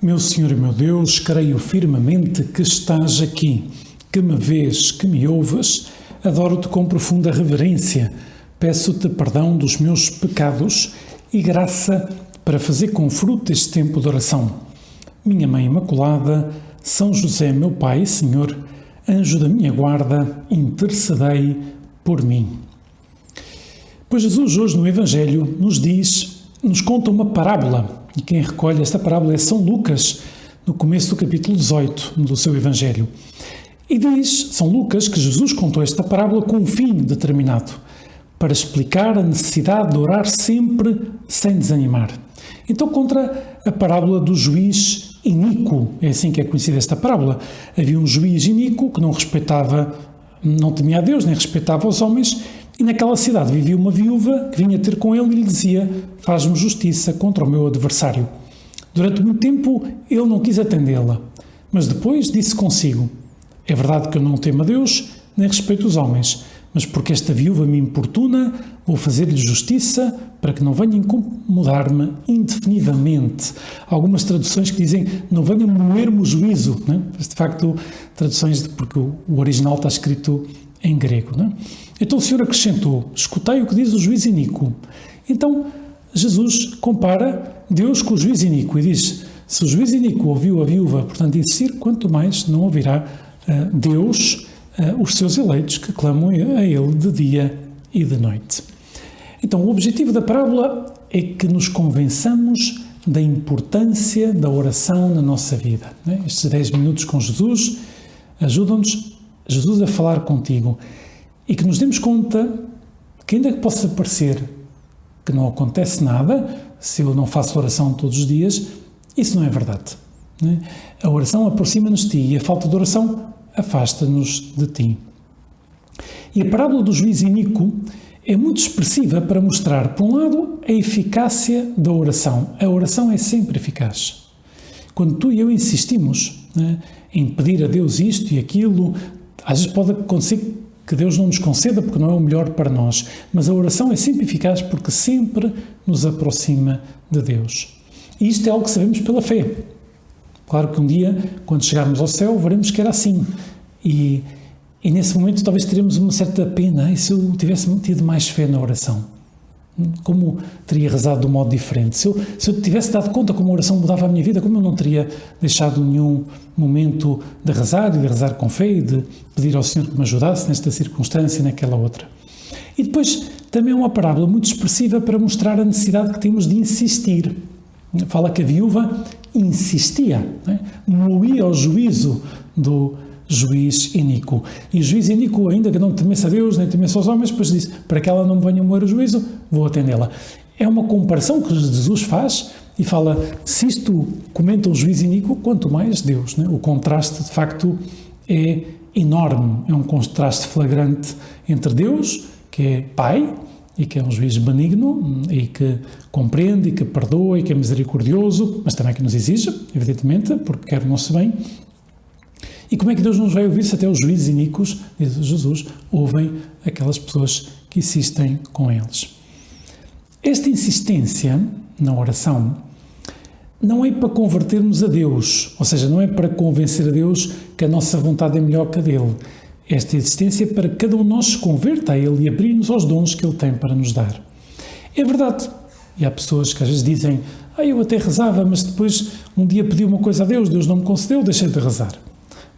Meu Senhor e meu Deus, creio firmemente que estás aqui, que me vês, que me ouves. Adoro-te com profunda reverência. Peço-te perdão dos meus pecados e graça para fazer com fruto este tempo de oração. Minha Mãe Imaculada, São José, meu Pai e Senhor, anjo da minha guarda, intercedei por mim. Pois Jesus hoje no Evangelho nos conta uma parábola, e quem recolhe esta parábola é São Lucas, no começo do capítulo 18 do seu Evangelho. E diz São Lucas que Jesus contou esta parábola com um fim determinado, para explicar a necessidade de orar sempre sem desanimar. Então conta a parábola do juiz iníquo, é assim que é conhecida esta parábola. Havia um juiz iníquo que não temia a Deus, nem respeitava os homens, e naquela cidade vivia uma viúva que vinha ter com ele e lhe dizia: faz-me justiça contra o meu adversário. Durante muito tempo ele não quis atendê-la, mas depois disse consigo: é verdade que eu não temo a Deus, nem respeito os homens, mas porque esta viúva me importuna, vou fazer-lhe justiça para que não venha incomodar-me indefinidamente. Algumas traduções que dizem: não venha moer-me o juízo, né? Mas de facto, traduções, porque o original está escrito em grego, né? Então o Senhor acrescentou: escutai o que diz o juiz iníquo. Então Jesus compara Deus com o juiz iníquo e diz: se o juiz iníquo ouviu a viúva, portanto, insistir, quanto mais não ouvirá Deus os seus eleitos que clamam a Ele de dia e de noite. Então o objetivo da parábola é que nos convençamos da importância da oração na nossa vida, né? Estes 10 minutos com Jesus ajudam-nos, Jesus, a falar contigo, e que nos demos conta que, ainda que possa parecer que não acontece nada se eu não faço oração todos os dias, isso não é verdade, né? A oração aproxima-nos de ti e a falta de oração afasta-nos de ti. E a parábola do juiz iníquo é muito expressiva para mostrar, por um lado, a eficácia da oração. A oração é sempre eficaz. Quando tu e eu insistimos, né, em pedir a Deus isto e aquilo, às vezes pode acontecer que Deus não nos conceda porque não é o melhor para nós, mas a oração é sempre eficaz porque sempre nos aproxima de Deus. E isto é algo que sabemos pela fé. Claro que um dia, quando chegarmos ao céu, veremos que era assim. E nesse momento talvez teremos uma certa pena. E se eu tivesse tido mais fé na oração? Como teria rezado de um modo diferente? Se eu tivesse dado conta como a oração mudava a minha vida, como eu não teria deixado nenhum momento de rezar e de rezar com fé e de pedir ao Senhor que me ajudasse nesta circunstância e naquela outra? E depois também é uma parábola muito expressiva para mostrar a necessidade que temos de insistir. Fala que a viúva insistia, né? Moía o juízo do juiz iníquo. E o juiz iníquo, ainda que não temesse a Deus, nem temesse aos homens, depois disse: para que ela não me venha moer o juízo, vou atendê-la. É uma comparação que Jesus faz e fala: se isto comenta o juiz iníquo, quanto mais Deus, né? O contraste, de facto, é enorme. É um contraste flagrante entre Deus, que é Pai, e que é um juiz benigno, e que compreende, e que perdoa, e que é misericordioso, mas também que nos exige, evidentemente, porque quer o nosso bem. E como é que Deus nos vai ouvir se até os juízes iníquos, diz Jesus, ouvem aquelas pessoas que insistem com eles? Esta insistência na oração não é para convertermos a Deus, ou seja, não é para convencer a Deus que a nossa vontade é melhor que a dele. Esta insistência é para que cada um de nós se converta a Ele e abrir-nos aos dons que Ele tem para nos dar. É verdade. E há pessoas que às vezes dizem: eu até rezava, mas depois um dia pedi uma coisa a Deus, Deus não me concedeu, deixei de rezar.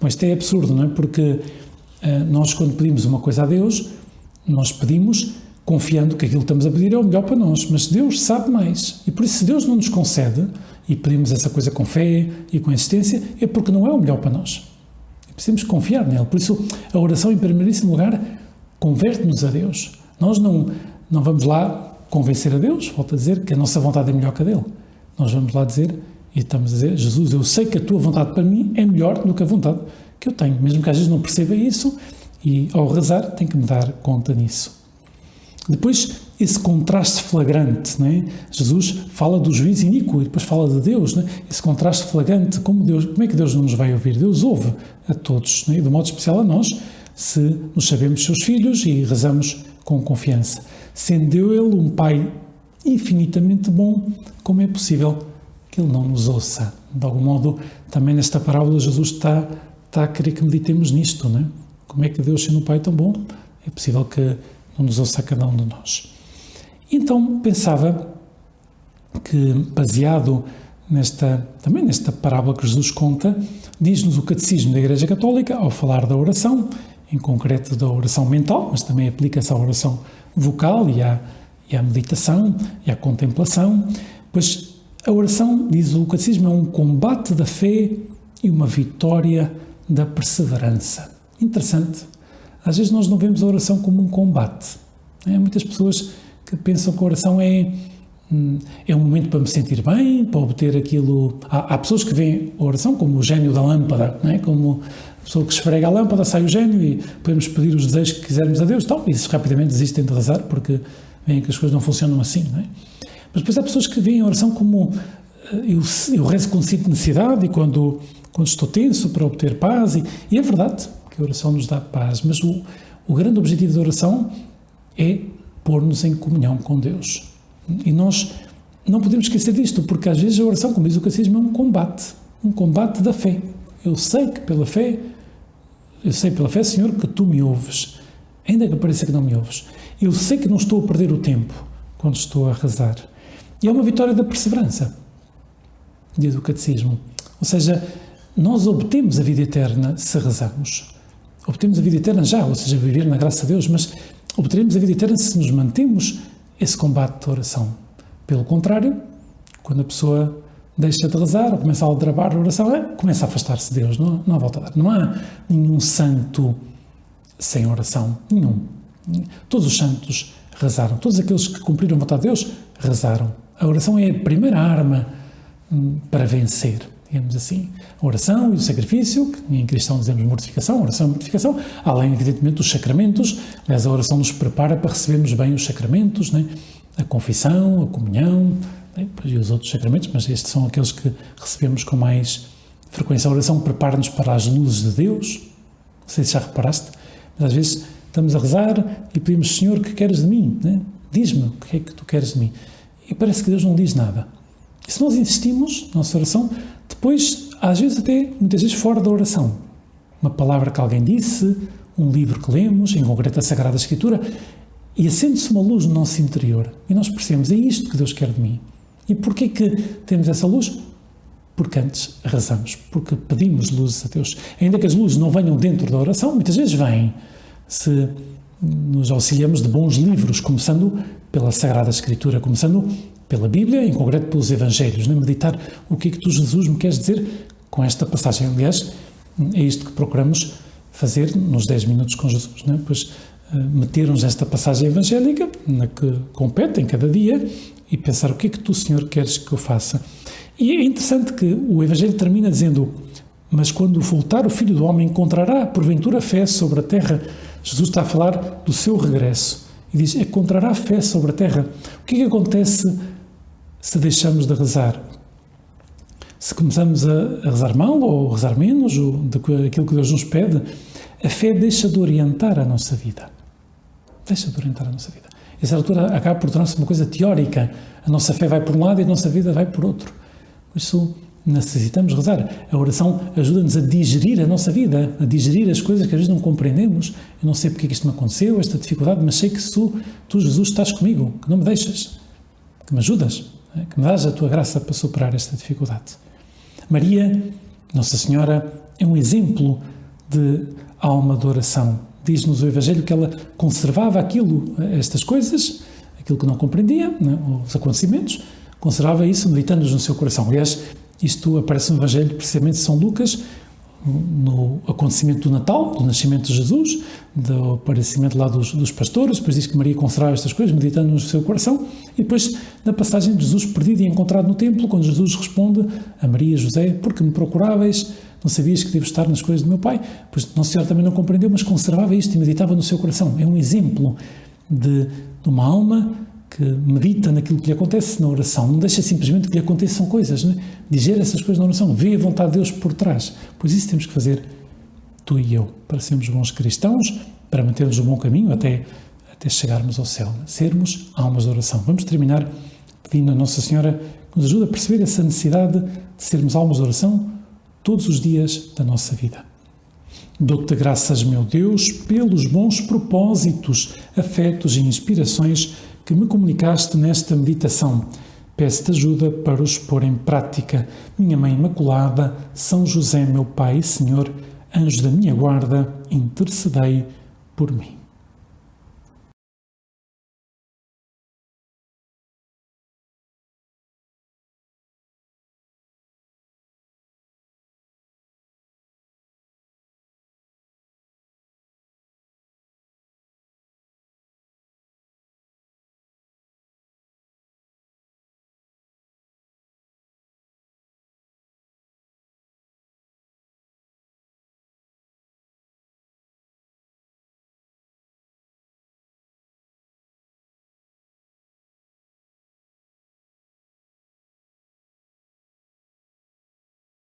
Bom, isto é absurdo, não é? Porque nós, quando pedimos uma coisa a Deus, nós pedimos confiando que aquilo que estamos a pedir é o melhor para nós, mas Deus sabe mais. E por isso, se Deus não nos concede, e pedimos essa coisa com fé e com insistência, é porque não é o melhor para nós. Precisamos confiar nele. Por isso, a oração, em primeiríssimo lugar, converte-nos a Deus. Nós não vamos lá convencer a Deus, volto a dizer, que a nossa vontade é melhor que a dele. Nós vamos lá dizer, e estamos a dizer: Jesus, eu sei que a tua vontade para mim é melhor do que a vontade que eu tenho. Mesmo que às vezes não perceba isso, e ao rezar tem que me dar conta nisso. Depois, esse contraste flagrante, né? Jesus fala do juiz iníquo e depois fala de Deus, né? Esse contraste flagrante, como é que Deus não nos vai ouvir? Deus ouve a todos, né? E de modo especial a nós, se nos sabemos seus filhos e rezamos com confiança. Sendo Ele um Pai infinitamente bom, como é possível que Ele não nos ouça. De algum modo, também nesta parábola, Jesus está a querer que meditemos nisto, não é? Como é que Deus, sendo um Pai tão bom, é possível que não nos ouça a cada um de nós? Então, pensava que, baseado também nesta parábola que Jesus conta, diz-nos o Catecismo da Igreja Católica, ao falar da oração, em concreto da oração mental, mas também aplica-se à oração vocal e à meditação e à contemplação, pois a oração, diz o Catecismo, é um combate da fé e uma vitória da perseverança. Interessante. Às vezes nós não vemos a oração como um combate. Há muitas pessoas que pensam que a oração é um momento para me sentir bem, para obter aquilo. Há pessoas que veem a oração como o gênio da lâmpada, não é? Como a pessoa que esfrega a lâmpada, sai o gênio e podemos pedir os desejos que quisermos a Deus. Então, e rapidamente desistem de rezar porque veem que as coisas não funcionam assim, não é? Mas depois há pessoas que veem a oração como eu rezo com necessidade e quando estou tenso para obter paz, e é verdade que a oração nos dá paz, mas o grande objetivo da oração é pôr-nos em comunhão com Deus. E nós não podemos esquecer disto, porque às vezes a oração, como diz o Catecismo, é um combate da fé. Eu sei pela fé, Senhor, que Tu me ouves, ainda que pareça que não me ouves. Eu sei que não estou a perder o tempo quando estou a rezar. E é uma vitória da perseverança, diz o Catecismo. Ou seja, nós obtemos a vida eterna se rezarmos. Obtemos a vida eterna já, ou seja, viver na graça de Deus, mas obteremos a vida eterna se nos mantemos esse combate de oração. Pelo contrário, quando a pessoa deixa de rezar ou começa a aldrabar a oração, começa a afastar-se de Deus, não há volta a dar. Não há nenhum santo sem oração, nenhum. Todos os santos rezaram, todos aqueles que cumpriram a vontade de Deus rezaram. A oração é a primeira arma para vencer, digamos assim. A oração e o sacrifício, que em cristão dizemos mortificação, oração e mortificação, além, evidentemente, dos sacramentos. Aliás, a oração nos prepara para recebermos bem os sacramentos, né? A confissão, a comunhão, né? E os outros sacramentos, mas estes são aqueles que recebemos com mais frequência. A oração prepara-nos para as luzes de Deus. Não sei se já reparaste, mas às vezes estamos a rezar e pedimos: Senhor, o que queres de mim? Né? Diz-me o que é que Tu queres de mim. E parece que Deus não diz nada. E se nós insistimos na nossa oração, depois, às vezes até, muitas vezes fora da oração, uma palavra que alguém disse, um livro que lemos, em concreto a Sagrada Escritura, e acende-se uma luz no nosso interior. E nós percebemos: é isto que Deus quer de mim. E porquê que temos essa luz? Porque antes rezamos, porque pedimos luzes a Deus. Ainda que as luzes não venham dentro da oração, muitas vezes vêm, se nos auxiliamos de bons livros, começando pela Sagrada Escritura, começando pela Bíblia, em concreto pelos Evangelhos, né? Meditar o que é que Tu, Jesus, me queres dizer com esta passagem. Aliás, é isto que procuramos fazer nos 10 minutos com Jesus, né? Pois meter-nos nesta passagem evangélica, na que compete em cada dia, e pensar: o que é que Tu, Senhor, queres que eu faça? E é interessante que o Evangelho termina dizendo: mas quando voltar o Filho do Homem, encontrará porventura fé sobre a terra? Jesus está a falar do seu regresso e diz: encontrará fé sobre a terra. O que é que acontece se deixamos de rezar? Se começamos a rezar mal ou a rezar menos, ou daquilo que Deus nos pede, a fé deixa de orientar a nossa vida. Deixa de orientar a nossa vida. Essa altura acaba por tornar-se uma coisa teórica. A nossa fé vai por um lado e a nossa vida vai por outro. Por isso, necessitamos rezar. A oração ajuda-nos a digerir a nossa vida, a digerir as coisas que às vezes não compreendemos. Eu não sei porque é que isto me aconteceu, esta dificuldade, mas sei que Tu, Jesus, estás comigo, que não me deixas, que me ajudas, que me dás a Tua graça para superar esta dificuldade. Maria, Nossa Senhora, é um exemplo de alma de oração. Diz-nos o Evangelho que ela conservava estas coisas, aquilo que não compreendia, né, os acontecimentos, conservava isso meditando-nos no seu coração. Aliás, isto aparece no Evangelho, precisamente de São Lucas, no acontecimento do Natal, do nascimento de Jesus, do aparecimento lá dos pastores. Depois diz que Maria conservava estas coisas, meditando no seu coração. E depois, na passagem de Jesus perdido e encontrado no templo, quando Jesus responde a Maria e José: porque me procuráveis? Não sabias que devo estar nas coisas do meu Pai? Pois Nossa Senhora também não compreendeu, mas conservava isto e meditava no seu coração. É um exemplo de uma alma que medita naquilo que lhe acontece na oração. Não deixa simplesmente que lhe aconteçam coisas, não é? Digere essas coisas na oração, vê a vontade de Deus por trás. Pois isso temos que fazer tu e eu, para sermos bons cristãos, para mantermos o bom caminho até chegarmos ao céu, sermos almas de oração. Vamos terminar pedindo a Nossa Senhora nos ajuda a perceber essa necessidade de sermos almas de oração todos os dias da nossa vida. Dou-te graças, meu Deus, pelos bons propósitos, afetos e inspirações que me comunicaste nesta meditação. Peço-te ajuda para os pôr em prática. Minha Mãe Imaculada, São José, meu Pai e Senhor, anjo da minha guarda, intercedei por mim.